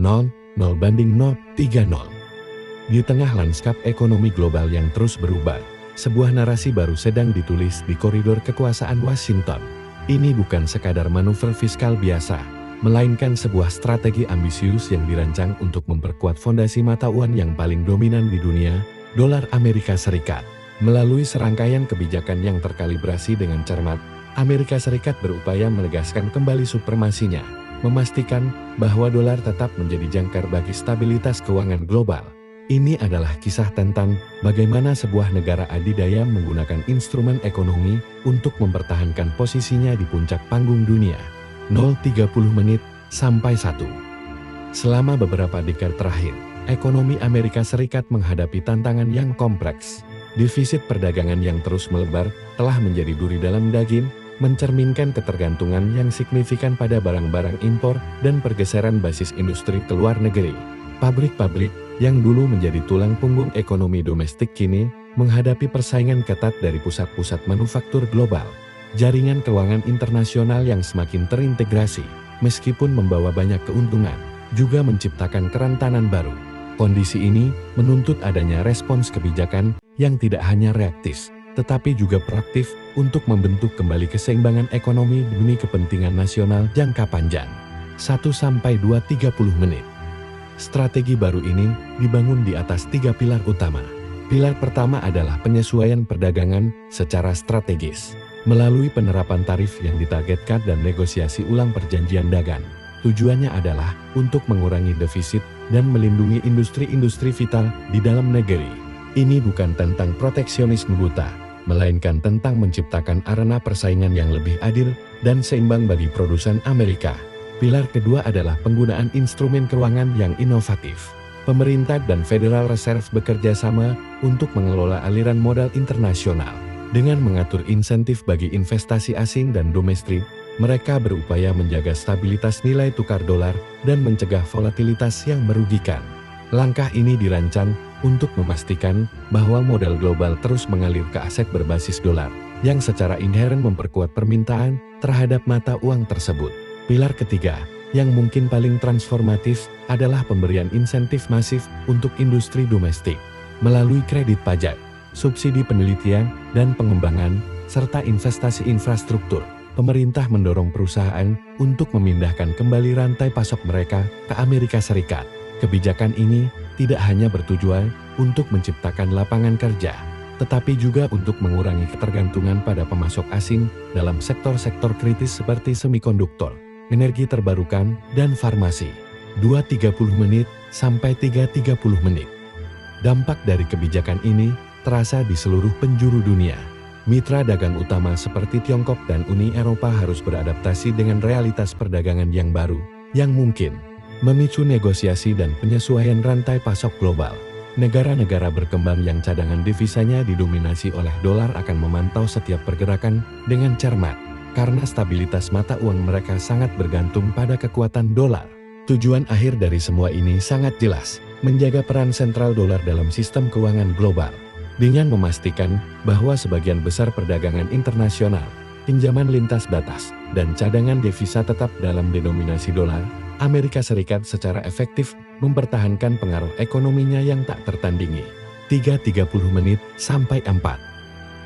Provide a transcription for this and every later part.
0,030. Di tengah lanskap ekonomi global yang terus berubah, sebuah narasi baru sedang ditulis di koridor kekuasaan Washington. Ini bukan sekadar manuver fiskal biasa, melainkan sebuah strategi ambisius yang dirancang untuk memperkuat fondasi mata uang yang paling dominan di dunia, dolar Amerika Serikat. Melalui serangkaian kebijakan yang terkalibrasi dengan cermat, Amerika Serikat berupaya menegaskan kembali supremasinya, memastikan bahwa dolar tetap menjadi jangkar bagi stabilitas keuangan global. Ini adalah kisah tentang bagaimana sebuah negara adidaya menggunakan instrumen ekonomi untuk mempertahankan posisinya di puncak panggung dunia. 0,30 menit sampai 1. Selama beberapa dekade terakhir, ekonomi Amerika Serikat menghadapi tantangan yang kompleks. Defisit perdagangan yang terus melebar telah menjadi duri dalam daging, mencerminkan ketergantungan yang signifikan pada barang-barang impor dan pergeseran basis industri ke luar negeri. Pabrik-pabrik yang dulu menjadi tulang punggung ekonomi domestik kini menghadapi persaingan ketat dari pusat-pusat manufaktur global. Jaringan keuangan internasional yang semakin terintegrasi, meskipun membawa banyak keuntungan, juga menciptakan kerentanan baru. Kondisi ini menuntut adanya respons kebijakan yang tidak hanya reaktif, tetapi juga proaktif untuk membentuk kembali keseimbangan ekonomi demi kepentingan nasional jangka panjang. 1-2-30 menit. Strategi baru ini dibangun di atas 3 pilar utama. Pilar pertama adalah penyesuaian perdagangan secara strategis. Melalui penerapan tarif yang ditargetkan dan negosiasi ulang perjanjian dagang. Tujuannya adalah untuk mengurangi defisit dan melindungi industri-industri vital di dalam negeri. Ini bukan tentang proteksionisme buta, melainkan tentang menciptakan arena persaingan yang lebih adil dan seimbang bagi produsen Amerika. Pilar kedua adalah penggunaan instrumen keuangan yang inovatif. Pemerintah dan Federal Reserve bekerja sama untuk mengelola aliran modal internasional. Dengan mengatur insentif bagi investasi asing dan domestik, mereka berupaya menjaga stabilitas nilai tukar dolar dan mencegah volatilitas yang merugikan. Langkah ini dirancang untuk memastikan bahwa modal global terus mengalir ke aset berbasis dolar, yang secara inheren memperkuat permintaan terhadap mata uang tersebut. Pilar ketiga, yang mungkin paling transformatif, adalah pemberian insentif masif untuk industri domestik. Melalui kredit pajak, subsidi penelitian dan pengembangan, serta investasi infrastruktur, pemerintah mendorong perusahaan untuk memindahkan kembali rantai pasok mereka ke Amerika Serikat. Kebijakan ini tidak hanya bertujuan untuk menciptakan lapangan kerja, tetapi juga untuk mengurangi ketergantungan pada pemasok asing dalam sektor-sektor kritis seperti semikonduktor, energi terbarukan, dan farmasi. 2-30 menit sampai 3-30 menit. Dampak dari kebijakan ini terasa di seluruh penjuru dunia. Mitra dagang utama seperti Tiongkok dan Uni Eropa harus beradaptasi dengan realitas perdagangan yang baru, yang mungkin memicu negosiasi dan penyesuaian rantai pasok global. Negara-negara berkembang yang cadangan devisanya didominasi oleh dolar akan memantau setiap pergerakan dengan cermat, karena stabilitas mata uang mereka sangat bergantung pada kekuatan dolar. Tujuan akhir dari semua ini sangat jelas, menjaga peran sentral dolar dalam sistem keuangan global. Dengan memastikan bahwa sebagian besar perdagangan internasional, pinjaman lintas batas, dan cadangan devisa tetap dalam denominasi dolar, Amerika Serikat secara efektif mempertahankan pengaruh ekonominya yang tak tertandingi. 3-30 menit sampai 4.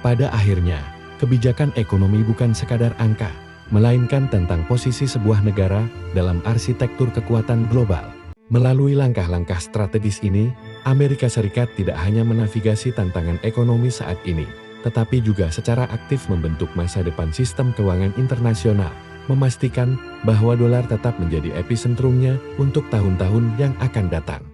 Pada akhirnya, kebijakan ekonomi bukan sekadar angka, melainkan tentang posisi sebuah negara dalam arsitektur kekuatan global. Melalui langkah-langkah strategis ini, Amerika Serikat tidak hanya menavigasi tantangan ekonomi saat ini, tetapi juga secara aktif membentuk masa depan sistem keuangan internasional, memastikan bahwa dolar tetap menjadi episentrumnya untuk tahun-tahun yang akan datang.